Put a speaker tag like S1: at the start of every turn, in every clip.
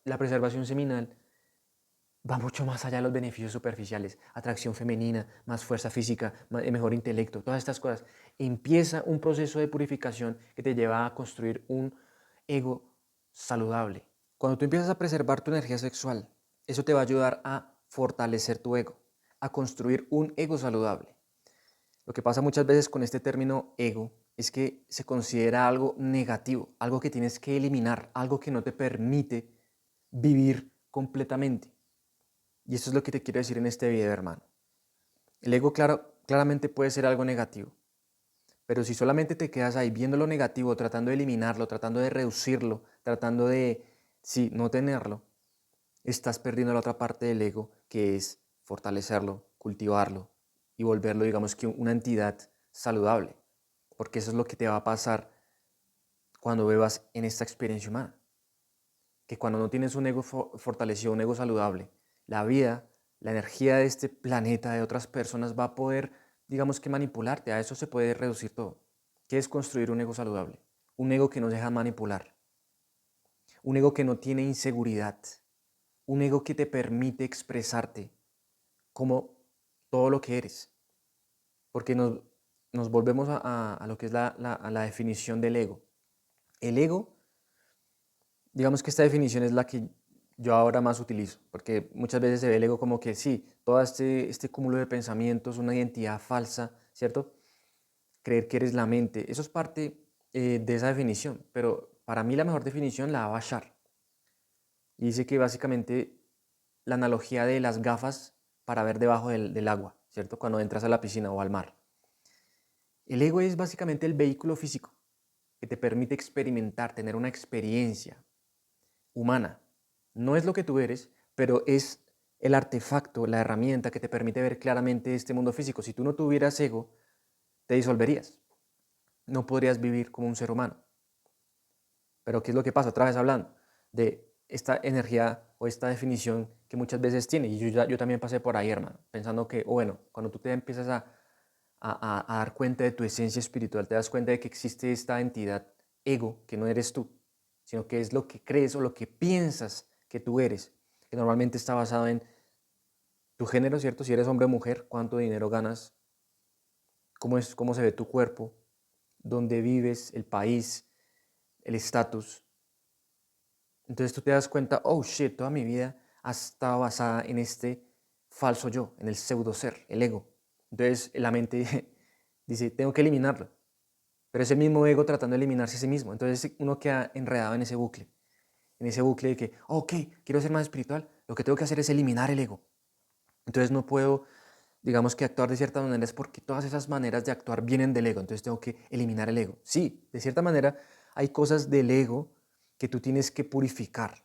S1: la preservación seminal va mucho más allá de los beneficios superficiales. Atracción femenina, más fuerza física, mejor intelecto, todas estas cosas. Empieza un proceso de purificación que te lleva a construir un ego saludable. Cuando tú empiezas a preservar tu energía sexual, eso te va a ayudar a fortalecer tu ego, a construir un ego saludable. Lo que pasa muchas veces con este término ego es que se considera algo negativo, algo que tienes que eliminar, algo que no te permite vivir completamente. Y eso es lo que te quiero decir en este video, hermano. El ego claramente puede ser algo negativo, pero si solamente te quedas ahí viendo lo negativo, tratando de eliminarlo, tratando de reducirlo, tratando de, sí, no tenerlo, estás perdiendo la otra parte del ego, que es fortalecerlo, cultivarlo y volverlo, digamos que una entidad saludable, porque eso es lo que te va a pasar cuando bebas en esta experiencia humana, que cuando no tienes un ego fortalecido, un ego saludable, la vida, la energía de este planeta, de otras personas, va a poder, digamos que manipularte. A eso se puede reducir todo. ¿Qué es construir un ego saludable? Un ego que no se deja manipular, un ego que no tiene inseguridad, un ego que te permite expresarte como todo lo que eres. Porque nos volvemos a lo que es a la definición del ego. El ego, digamos que esta definición es la que yo ahora más utilizo, porque muchas veces se ve el ego como que sí, todo este cúmulo de pensamientos, una identidad falsa, ¿cierto? Creer que eres la mente, eso es parte de esa definición, pero para mí la mejor definición la da Bashar. Y dice que básicamente la analogía de las gafas para ver debajo del agua, ¿cierto? Cuando entras a la piscina o al mar. El ego es básicamente el vehículo físico que te permite experimentar, tener una experiencia humana. No es lo que tú eres, pero es el artefacto, la herramienta que te permite ver claramente este mundo físico. Si tú no tuvieras ego, te disolverías. No podrías vivir como un ser humano. Pero ¿qué es lo que pasa? Otra vez hablando de esta energía o esta definición que muchas veces tiene. Y yo también pasé por ahí, hermano, pensando que, o bueno, cuando tú te empiezas a dar cuenta de tu esencia espiritual, te das cuenta de que existe esta entidad ego, que no eres tú, sino que es lo que crees o lo que piensas que tú eres, que normalmente está basado en tu género, ¿cierto? Si eres hombre o mujer, cuánto dinero ganas, cómo se ve tu cuerpo, dónde vives, el país, el estatus. Entonces tú te das cuenta, oh shit, toda mi vida ha estado basada en este falso yo, en el pseudo ser, el ego. Entonces la mente dice, tengo que eliminarlo. Pero es el mismo ego tratando de eliminarse a sí mismo. Entonces uno queda enredado en ese bucle de que, oh, ok, quiero ser más espiritual, lo que tengo que hacer es eliminar el ego. Entonces no puedo, digamos que actuar de cierta manera es porque todas esas maneras de actuar vienen del ego. Entonces tengo que eliminar el ego. Sí, de cierta manera hay cosas del ego que tú tienes que purificar.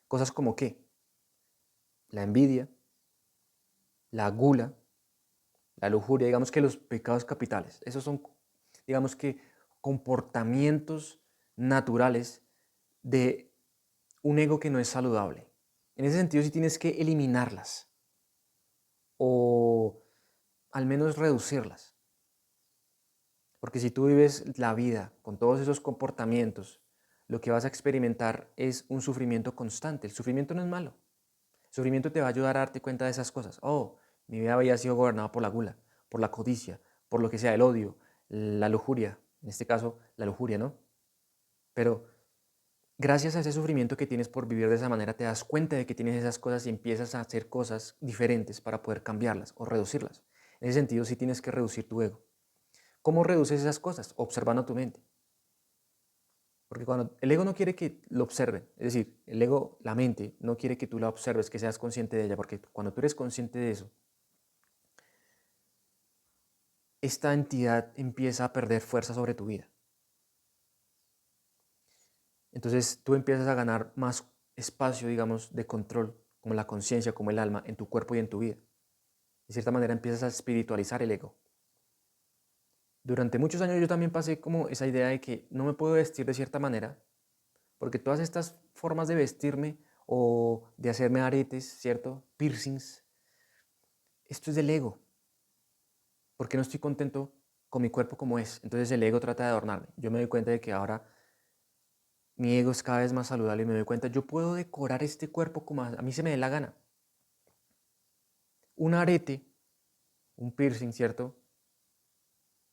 S1: Cosas como qué? La envidia, la gula, la lujuria, digamos que los pecados capitales. Esos son, digamos que, comportamientos naturales de un ego que no es saludable. En ese sentido, sí tienes que eliminarlas o al menos reducirlas. Porque si tú vives la vida con todos esos comportamientos, lo que vas a experimentar es un sufrimiento constante. El sufrimiento no es malo. El sufrimiento te va a ayudar a darte cuenta de esas cosas. Oh, mi vida había sido gobernada por la gula, por la codicia, por lo que sea, el odio, la lujuria. En este caso, la lujuria, ¿no? Pero gracias a ese sufrimiento que tienes por vivir de esa manera, te das cuenta de que tienes esas cosas y empiezas a hacer cosas diferentes para poder cambiarlas o reducirlas. En ese sentido, sí tienes que reducir tu ego. ¿Cómo reduces esas cosas? Observando tu mente. Porque cuando el ego no quiere que lo observen, es decir, el ego, la mente, no quiere que tú la observes, que seas consciente de ella, porque cuando tú eres consciente de eso, esta entidad empieza a perder fuerza sobre tu vida. Entonces tú empiezas a ganar más espacio, digamos, de control, como la conciencia, como el alma, en tu cuerpo y en tu vida. De cierta manera empiezas a espiritualizar el ego. Durante muchos años yo también pasé como esa idea de que no me puedo vestir de cierta manera, porque todas estas formas de vestirme o de hacerme aretes, ¿cierto? Piercings, esto es del ego, porque no estoy contento con mi cuerpo como es. Entonces el ego trata de adornarme. Yo me doy cuenta de que ahora mi ego es cada vez más saludable y me doy cuenta, yo puedo decorar este cuerpo como a mí se me dé la gana. Un arete, un piercing, ¿cierto?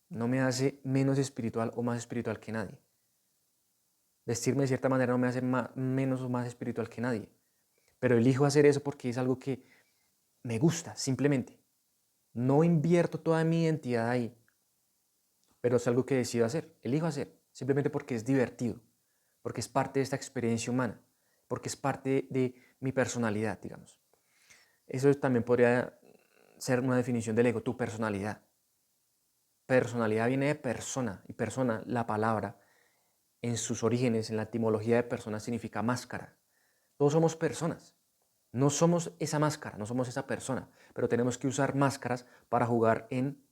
S1: No me hace menos espiritual o más espiritual que nadie. Vestirme de cierta manera no me hace menos o más espiritual que nadie. Pero elijo hacer eso porque es algo que me gusta, simplemente. No invierto toda mi identidad ahí, pero es algo que decido hacer, elijo hacer, simplemente porque es divertido, porque es parte de esta experiencia humana, porque es parte de mi personalidad, digamos. Eso también podría ser una definición del ego, tu personalidad. Personalidad viene de persona, y persona, la palabra, en sus orígenes, en la etimología de persona, significa máscara. Todos somos personas. No somos esa máscara, no somos esa persona, pero tenemos que usar máscaras para jugar en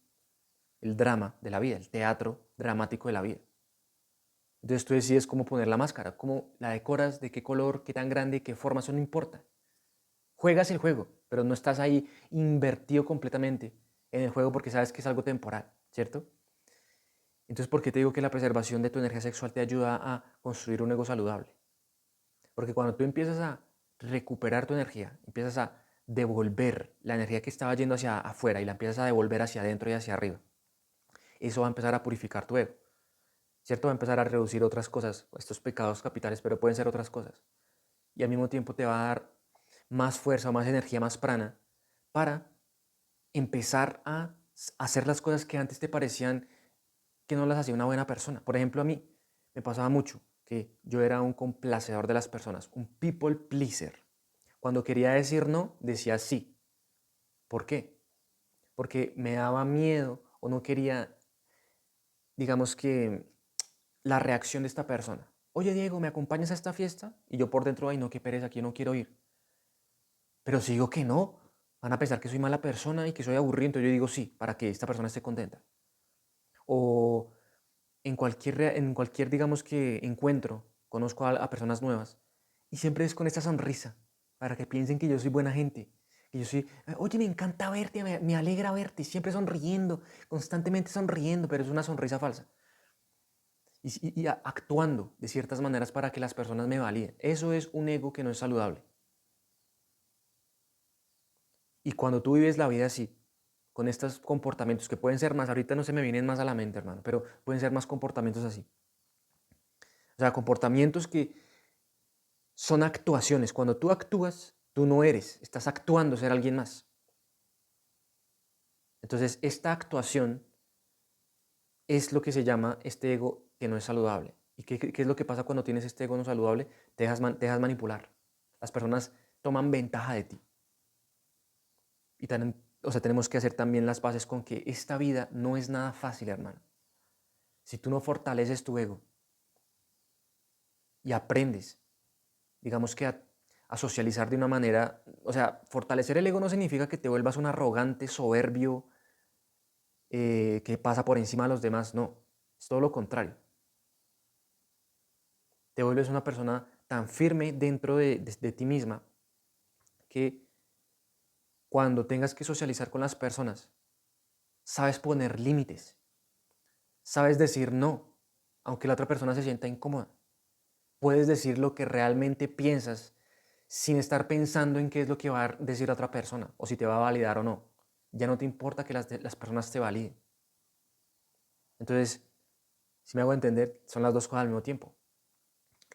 S1: el drama de la vida, el teatro dramático de la vida. Entonces tú decides cómo poner la máscara, cómo la decoras, de qué color, qué tan grande, qué forma, eso no importa. Juegas el juego, pero no estás ahí invertido completamente en el juego porque sabes que es algo temporal, ¿cierto? Entonces, ¿por qué te digo que la preservación de tu energía sexual te ayuda a construir un ego saludable? Porque cuando tú empiezas a recuperar tu energía, empiezas a devolver la energía que estaba yendo hacia afuera y la empiezas a devolver hacia adentro y hacia arriba, eso va a empezar a purificar tu ego, ¿cierto? Va a empezar a reducir otras cosas, estos pecados capitales, pero pueden ser otras cosas. Y al mismo tiempo te va a dar más fuerza, más energía, más prana para empezar a hacer las cosas que antes te parecían que no las hacía una buena persona. Por ejemplo, a mí me pasaba mucho que yo era un complacedor de las personas, un people pleaser. Cuando quería decir no, decía sí. ¿Por qué? Porque me daba miedo o no quería, digamos que, la reacción de esta persona. Oye, Diego, ¿me acompañas a esta fiesta? Y yo por dentro, ay, no, qué pereza, aquí yo no quiero ir. Pero si digo que no, van a pensar que soy mala persona y que soy aburrido, entonces yo digo sí, para que esta persona esté contenta. O en cualquier digamos que encuentro, conozco a personas nuevas y siempre es con esta sonrisa, para que piensen que yo soy buena gente, que yo soy, oye, me encanta verte, me alegra verte, siempre sonriendo, constantemente sonriendo, pero es una sonrisa falsa. Y actuando de ciertas maneras para que las personas me validen. Eso es un ego que no es saludable. Y cuando tú vives la vida así, con estos comportamientos que pueden ser más, ahorita no se me vienen más a la mente, hermano, pero pueden ser más comportamientos así. O sea, comportamientos que son actuaciones. Cuando tú actúas, tú no eres, estás actuando ser alguien más. Entonces, esta actuación es lo que se llama este ego que no es saludable. ¿Y qué es lo que pasa cuando tienes este ego no saludable? Te dejas manipular. Las personas toman ventaja de ti. Y o sea, tenemos que hacer también las paces con que esta vida no es nada fácil, hermano. Si tú no fortaleces tu ego y aprendes, digamos que a socializar de una manera, o sea, fortalecer el ego no significa que te vuelvas un arrogante, soberbio, que pasa por encima de los demás, no, es todo lo contrario. Te vuelves una persona tan firme dentro de ti misma que cuando tengas que socializar con las personas, sabes poner límites, sabes decir no, aunque la otra persona se sienta incómoda. Puedes decir lo que realmente piensas sin estar pensando en qué es lo que va a decir la otra persona o si te va a validar o no. Ya no te importa que las personas te validen. Entonces, si me hago entender, son las dos cosas al mismo tiempo.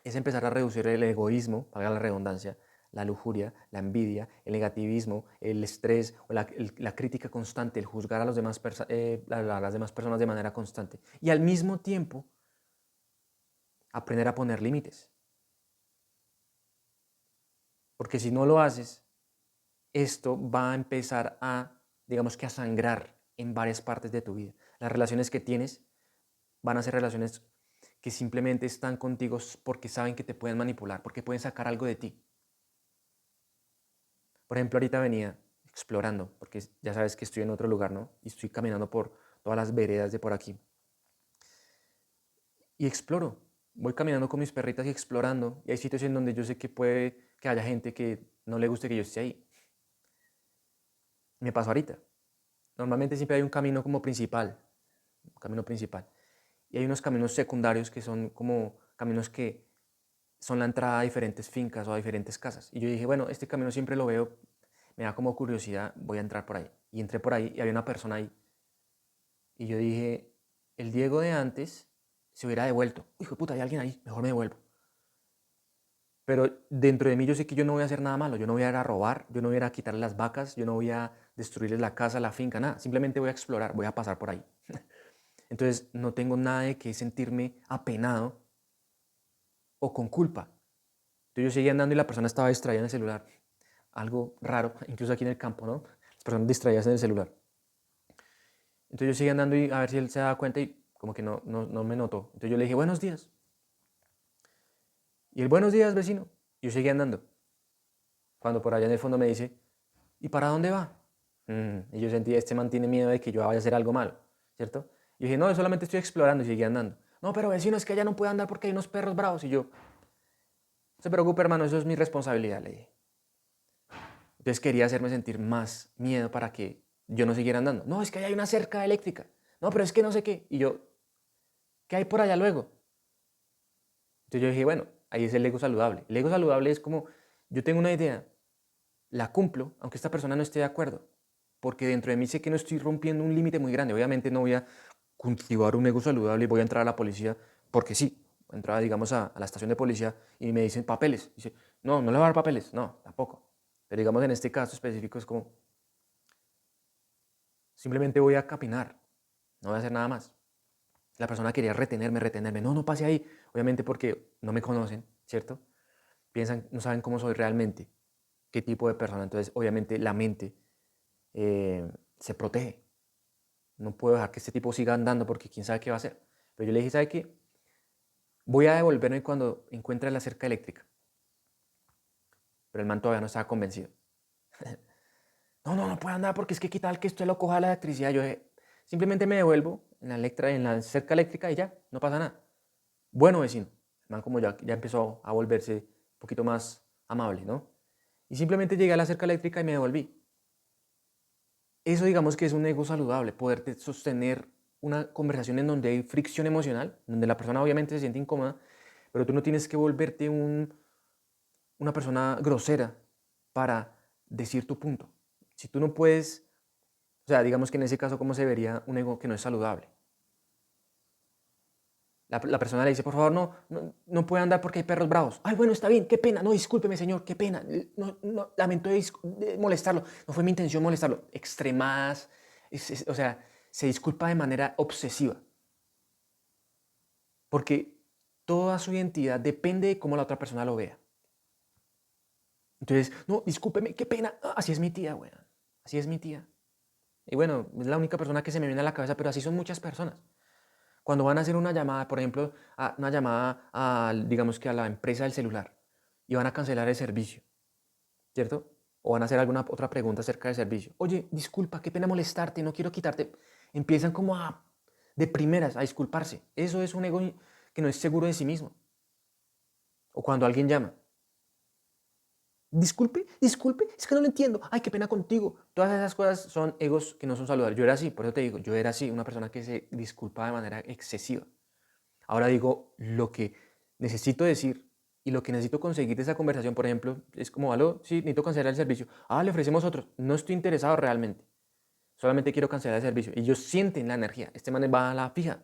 S1: Es empezar a reducir el egoísmo, valga la redundancia, la lujuria, la envidia, el negativismo, el estrés, o la crítica constante, el juzgar a las demás personas de manera constante. Y al mismo tiempo, aprender a poner límites. Porque si no lo haces, esto va a empezar a, digamos que a sangrar en varias partes de tu vida. Las relaciones que tienes van a ser relaciones que simplemente están contigo porque saben que te pueden manipular, porque pueden sacar algo de ti. Por ejemplo, ahorita venía explorando, porque ya sabes que estoy en otro lugar, ¿no? Y estoy caminando por todas las veredas de por aquí. Y exploro. Voy caminando con mis perritas y explorando. Y hay sitios en donde yo sé que puede que haya gente que no le guste que yo esté ahí. Me pasó ahorita. Normalmente siempre hay un camino como principal, un camino principal. Y hay unos caminos secundarios que son como caminos que son la entrada a diferentes fincas o a diferentes casas. Y yo dije, bueno, este camino siempre lo veo, me da como curiosidad, voy a entrar por ahí. Y entré por ahí y había una persona ahí. Y yo dije, el Diego de antes se hubiera devuelto. Hijo de puta, hay alguien ahí, mejor me devuelvo. Pero dentro de mí yo sé que yo no voy a hacer nada malo, yo no voy a ir a robar, yo no voy a ir a quitarle las vacas, yo no voy a destruirles la casa, la finca, nada. Simplemente voy a explorar, voy a pasar por ahí. Entonces no tengo nada de que sentirme apenado o con culpa. Entonces yo seguía andando y la persona estaba distraída en el celular. Algo raro, incluso aquí en el campo, ¿no? Las personas distraídas en el celular. Entonces yo seguía andando y a ver si él se daba cuenta y como que no me notó. Entonces yo le dije, buenos días. Y el buenos días, vecino. Yo seguía andando. Cuando por allá en el fondo me dice, ¿y para dónde va? Y yo sentí, este man tiene miedo de que yo vaya a hacer algo malo, ¿cierto? Y dije, no, yo solamente estoy explorando y seguí andando. No, pero vecino, es que allá no puede andar porque hay unos perros bravos. Y yo, no se preocupe, hermano, eso es mi responsabilidad, le dije. Entonces quería hacerme sentir más miedo para que yo no siguiera andando. No, es que ahí hay una cerca eléctrica. No, pero es que no sé qué. Y yo, ¿qué hay por allá luego? Entonces yo dije, bueno, ahí es el ego saludable. El ego saludable es como, yo tengo una idea, la cumplo, aunque esta persona no esté de acuerdo, porque dentro de mí sé que no estoy rompiendo un límite muy grande. Obviamente no voy a cultivar un ego saludable y voy a entrar a la policía, porque sí, entraba, digamos, a la estación de policía y me dicen papeles. Dice, no, no le va a dar papeles. No, tampoco. Pero digamos, en este caso específico es como, simplemente voy a capinar, no voy a hacer nada más. La persona quería retenerme. No, no pase ahí. Obviamente porque no me conocen, ¿cierto? Piensan, no saben cómo soy realmente, qué tipo de persona. Entonces, obviamente, la mente se protege. No puedo dejar que este tipo siga andando porque quién sabe qué va a hacer. Pero yo le dije, ¿sabe qué? Voy a devolverme cuando encuentre la cerca eléctrica. Pero el man todavía no estaba convencido. No puede andar porque es que qué tal que usted lo coja la electricidad. Yo dije, simplemente me devuelvo en la cerca eléctrica y ya, no pasa nada. Bueno, vecino. El man como ya empezó a volverse un poquito más amable, ¿no? Y simplemente llegué a la cerca eléctrica y me devolví. Eso digamos que es un ego saludable, poderte sostener una conversación en donde hay fricción emocional, donde la persona obviamente se siente incómoda, pero tú no tienes que volverte una persona grosera para decir tu punto. Si tú no puedes, o sea, digamos que en ese caso, ¿cómo se vería un ego que no es saludable? La persona le dice, por favor, no puede andar porque hay perros bravos. Ay, bueno, está bien, qué pena. No, discúlpeme, señor, qué pena. No, lamento de molestarlo. No fue mi intención molestarlo. Extremadas, o sea, se disculpa de manera obsesiva. Porque toda su identidad depende de cómo la otra persona lo vea. Entonces, no, discúlpeme, qué pena. Así es mi tía, güey. Así es mi tía. Y bueno, es la única persona que se me viene a la cabeza, pero así son muchas personas. Cuando van a hacer una llamada, por ejemplo, una llamada digamos que a la empresa del celular y van a cancelar el servicio, ¿cierto? O van a hacer alguna otra pregunta acerca del servicio. Oye, disculpa, qué pena molestarte, no quiero quitarte. Empiezan como de primeras a disculparse. Eso es un ego que no es seguro de sí mismo. O cuando alguien llama. Disculpe, es que no lo entiendo. Ay, qué pena contigo. Todas esas cosas son egos que no son saludables. Yo era así, por eso te digo, yo era así, una persona que se disculpa de manera excesiva. Ahora digo lo que necesito decir y lo que necesito conseguir de esa conversación, por ejemplo, es como, aló, sí, necesito cancelar el servicio. Le ofrecemos otro. No estoy interesado realmente. Solamente quiero cancelar el servicio. Y ellos sienten la energía. Este man va a la fija.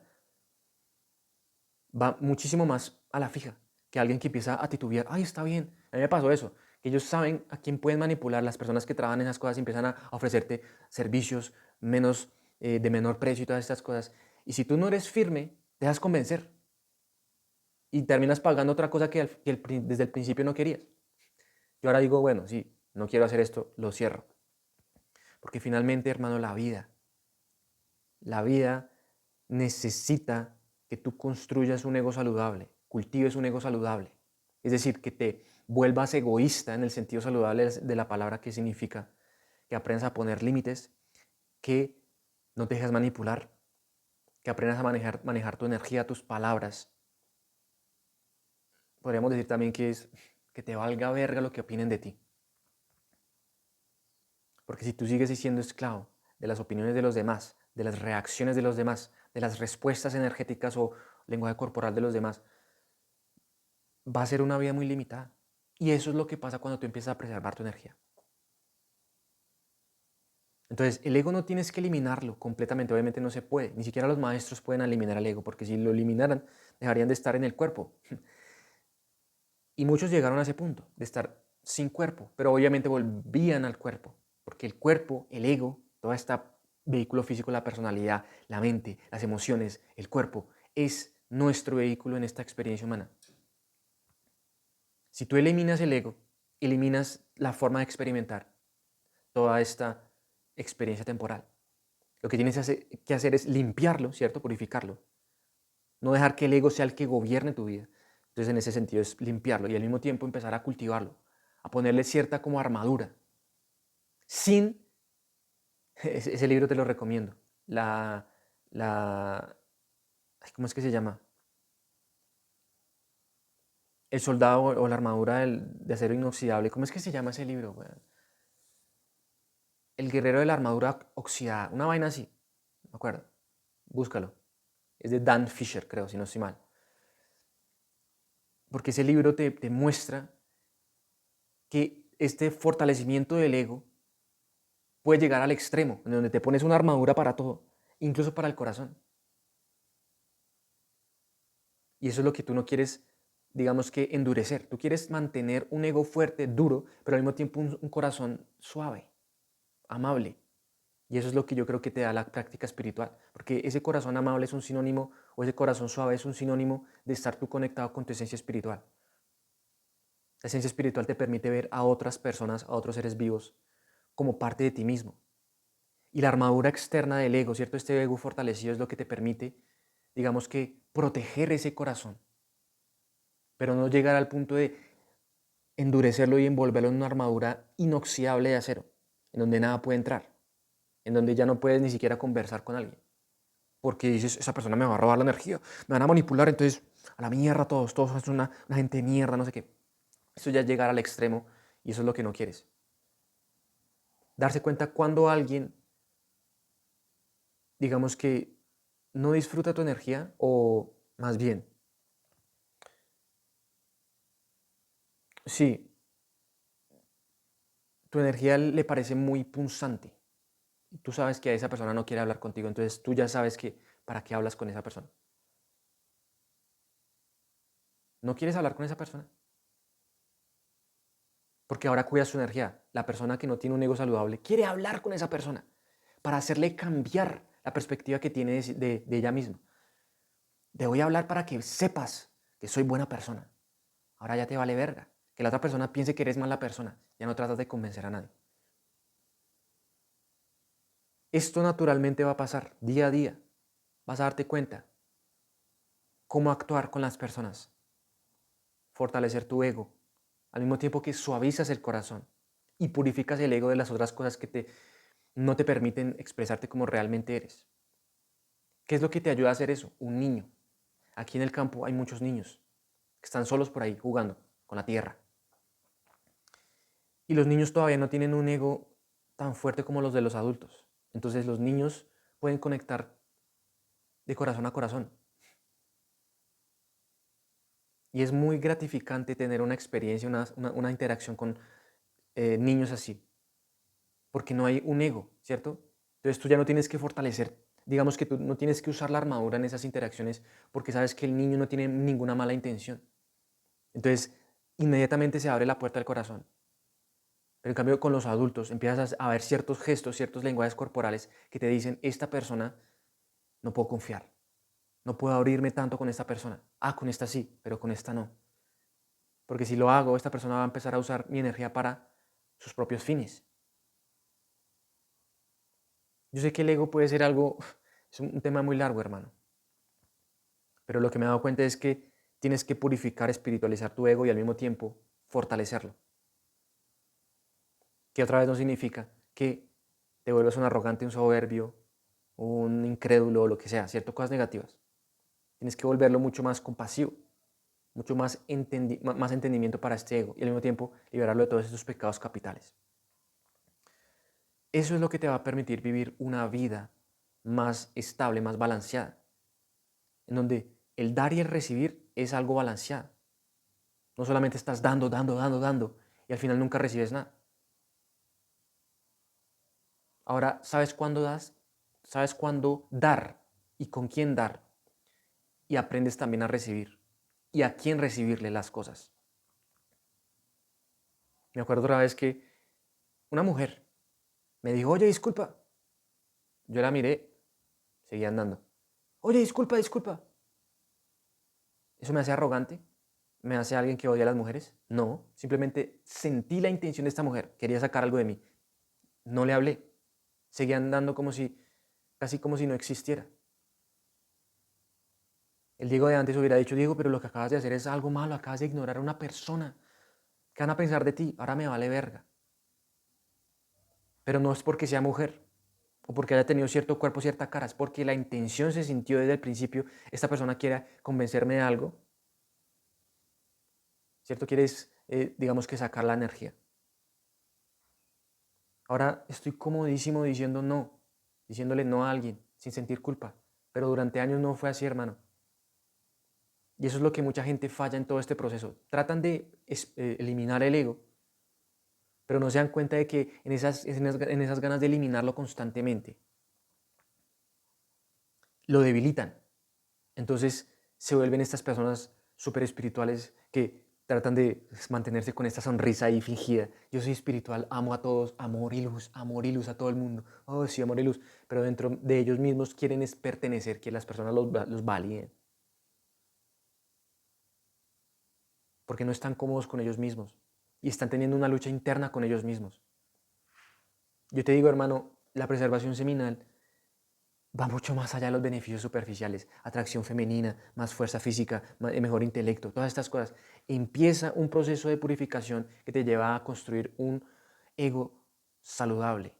S1: Va muchísimo más a la fija que alguien que empieza a titubear. Ay, está bien. A mí me pasó eso. Que ellos saben a quién pueden manipular. Las personas que trabajan en esas cosas empiezan a ofrecerte servicios de menor precio y todas estas cosas. Y si tú no eres firme, te dejas convencer y terminas pagando otra cosa que desde el principio no querías. Yo ahora digo, bueno, sí, no quiero hacer esto, lo cierro. Porque finalmente, hermano, la vida necesita que tú construyas un ego saludable, cultives un ego saludable. Es decir, que te vuelvas egoísta en el sentido saludable de la palabra, que significa que aprendas a poner límites, que no te dejes manipular, que aprendas a manejar tu energía, tus palabras. Podríamos decir también que es que te valga verga lo que opinen de ti. Porque si tú sigues siendo esclavo de las opiniones de los demás, de las reacciones de los demás, de las respuestas energéticas o lenguaje corporal de los demás, va a ser una vida muy limitada. Y eso es lo que pasa cuando tú empiezas a preservar tu energía. Entonces, el ego no tienes que eliminarlo completamente, obviamente no se puede. Ni siquiera los maestros pueden eliminar al ego, porque si lo eliminaran, dejarían de estar en el cuerpo. Y muchos llegaron a ese punto, de estar sin cuerpo, pero obviamente volvían al cuerpo, porque el cuerpo, el ego, todo este vehículo físico, la personalidad, la mente, las emociones, el cuerpo, es nuestro vehículo en esta experiencia humana. Si tú eliminas el ego, eliminas la forma de experimentar toda esta experiencia temporal. Lo que tienes que hacer es limpiarlo, ¿cierto? Purificarlo. No dejar que el ego sea el que gobierne tu vida. Entonces, en ese sentido es limpiarlo y al mismo tiempo empezar a cultivarlo, a ponerle cierta como armadura. Sin, ese libro te lo recomiendo, la, ¿cómo es que se llama? El soldado o la armadura de acero inoxidable. ¿Cómo es que se llama ese libro? El guerrero de la armadura oxidada. Una vaina así. No me acuerdo. Búscalo. Es de Dan Fisher, creo, si no estoy mal. Porque ese libro te muestra que este fortalecimiento del ego puede llegar al extremo, en donde te pones una armadura para todo, incluso para el corazón. Y eso es lo que tú no quieres, digamos que endurecer. Tú quieres mantener un ego fuerte, duro, pero al mismo tiempo un corazón suave, amable. Y eso es lo que yo creo que te da la práctica espiritual. Porque ese corazón amable es un sinónimo, o ese corazón suave es un sinónimo de estar tú conectado con tu esencia espiritual. La esencia espiritual te permite ver a otras personas, a otros seres vivos, como parte de ti mismo. Y la armadura externa del ego, ¿cierto? Este ego fortalecido es lo que te permite, digamos que, proteger ese corazón, pero no llegar al punto de endurecerlo y envolverlo en una armadura inoxidable de acero, en donde nada puede entrar, en donde ya no puedes ni siquiera conversar con alguien, porque dices, esa persona me va a robar la energía, me van a manipular, entonces a la mierda todos son una gente de mierda, no sé qué. Eso ya es llegar al extremo y eso es lo que no quieres. Darse cuenta cuando alguien, digamos que, no disfruta tu energía o más bien, sí, tu energía le parece muy punzante. Y tú sabes que esa persona no quiere hablar contigo, entonces tú ya sabes que para qué hablas con esa persona. No quieres hablar con esa persona porque ahora cuidas su energía. La persona que no tiene un ego saludable quiere hablar con esa persona para hacerle cambiar la perspectiva que tiene de ella misma. Te voy a hablar para que sepas que soy buena persona. Ahora ya te vale verga. Que la otra persona piense que eres mala persona. Ya no tratas de convencer a nadie. Esto naturalmente va a pasar día a día. Vas a darte cuenta cómo actuar con las personas, fortalecer tu ego, al mismo tiempo que suavizas el corazón y purificas el ego de las otras cosas que no te permiten expresarte como realmente eres. ¿Qué es lo que te ayuda a hacer eso? Un niño. Aquí en el campo hay muchos niños que están solos por ahí jugando con la tierra. Y los niños todavía no tienen un ego tan fuerte como los de los adultos. Entonces los niños pueden conectar de corazón a corazón. Y es muy gratificante tener una experiencia, una interacción con niños así, porque no hay un ego, ¿cierto? Entonces tú ya no tienes que fortalecer, digamos que tú no tienes que usar la armadura en esas interacciones porque sabes que el niño no tiene ninguna mala intención. Entonces inmediatamente se abre la puerta del corazón. Pero en cambio con los adultos empiezas a ver ciertos gestos, ciertos lenguajes corporales que te dicen, esta persona no puedo confiar, no puedo abrirme tanto con esta persona. Ah, con esta sí, pero con esta no. Porque si lo hago, esta persona va a empezar a usar mi energía para sus propios fines. Yo sé que el ego puede ser algo, es un tema muy largo, hermano. Pero lo que me he dado cuenta es que tienes que purificar, espiritualizar tu ego y al mismo tiempo fortalecerlo. Que otra vez no significa que te vuelvas un arrogante, un soberbio, un incrédulo o lo que sea, ¿cierto? Cosas negativas. Tienes que volverlo mucho más compasivo, mucho más, más entendimiento para este ego y al mismo tiempo liberarlo de todos esos pecados capitales. Eso es lo que te va a permitir vivir una vida más estable, más balanceada, en donde el dar y el recibir es algo balanceado. No solamente estás dando, dando, dando, dando y al final nunca recibes nada. Ahora, ¿sabes cuándo das? ¿Sabes cuándo dar y con quién dar? Y aprendes también a recibir y a quién recibirle las cosas. Me acuerdo otra vez que una mujer me dijo, oye, disculpa. Yo la miré, seguía andando. Oye, disculpa, disculpa. ¿Eso me hace arrogante? ¿Me hace alguien que odia a las mujeres? No, simplemente sentí la intención de esta mujer, quería sacar algo de mí. No le hablé, seguía andando casi como si no existiera. El Diego de antes hubiera dicho, Diego, pero lo que acabas de hacer es algo malo, acabas de ignorar a una persona. ¿Qué van a pensar de ti? Ahora me vale verga. Pero no es porque sea mujer o porque haya tenido cierto cuerpo, cierta cara, es porque la intención se sintió desde el principio, esta persona quiere convencerme de algo, ¿cierto? Quieres, digamos que sacar la energía. Ahora estoy comodísimo diciendo no, diciéndole no a alguien, sin sentir culpa. Pero durante años no fue así, hermano. Y eso es lo que mucha gente falla en todo este proceso. Tratan de eliminar el ego, pero no se dan cuenta de que en esas ganas de eliminarlo constantemente, lo debilitan. Entonces se vuelven estas personas súper espirituales que tratan de mantenerse con esta sonrisa ahí fingida. Yo soy espiritual, amo a todos, amor y luz a todo el mundo. Oh, sí, amor y luz. Pero dentro de ellos mismos quieren es pertenecer, que las personas los validen. Porque no están cómodos con ellos mismos. Y están teniendo una lucha interna con ellos mismos. Yo te digo, hermano, la preservación seminal va mucho más allá de los beneficios superficiales, atracción femenina, más fuerza física, mejor intelecto, todas estas cosas. Empieza un proceso de purificación que te lleva a construir un ego saludable.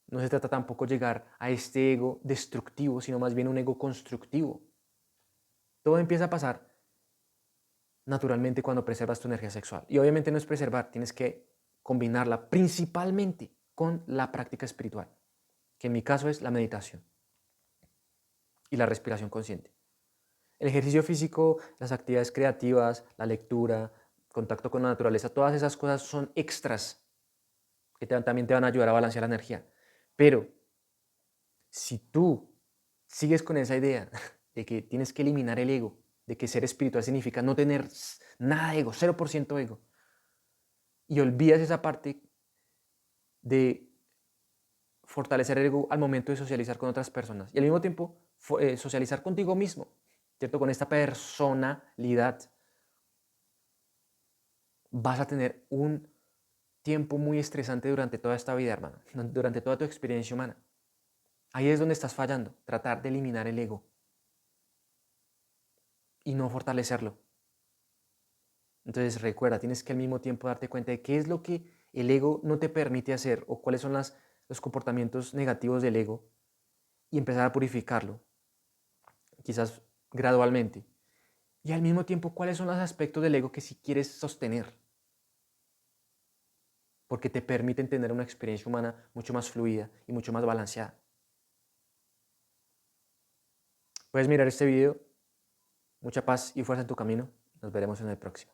S1: No se trata tampoco de llegar a este ego destructivo, sino más bien un ego constructivo. Todo empieza a pasar naturalmente cuando preservas tu energía sexual. Y obviamente no es preservar, tienes que combinarla principalmente con la práctica espiritual, que en mi caso es la meditación y la respiración consciente. El ejercicio físico, las actividades creativas, la lectura, contacto con la naturaleza, todas esas cosas son extras que también te van a ayudar a balancear la energía. Pero si tú sigues con esa idea de que tienes que eliminar el ego, de que ser espiritual significa no tener nada de ego, 0% ego, y olvidas esa parte de fortalecer el ego al momento de socializar con otras personas y al mismo tiempo socializar contigo mismo, ¿cierto? Con esta personalidad, vas a tener un tiempo muy estresante durante toda esta vida, hermano, durante toda tu experiencia humana. Ahí es donde estás fallando, tratar de eliminar el ego y no fortalecerlo. Entonces recuerda, tienes que al mismo tiempo darte cuenta de qué es lo que el ego no te permite hacer o cuáles son los comportamientos negativos del ego y empezar a purificarlo, quizás gradualmente. Y al mismo tiempo, cuáles son los aspectos del ego que sí quieres sostener, porque te permiten tener una experiencia humana mucho más fluida y mucho más balanceada. Puedes mirar este video. Mucha paz y fuerza en tu camino. Nos veremos en el próximo.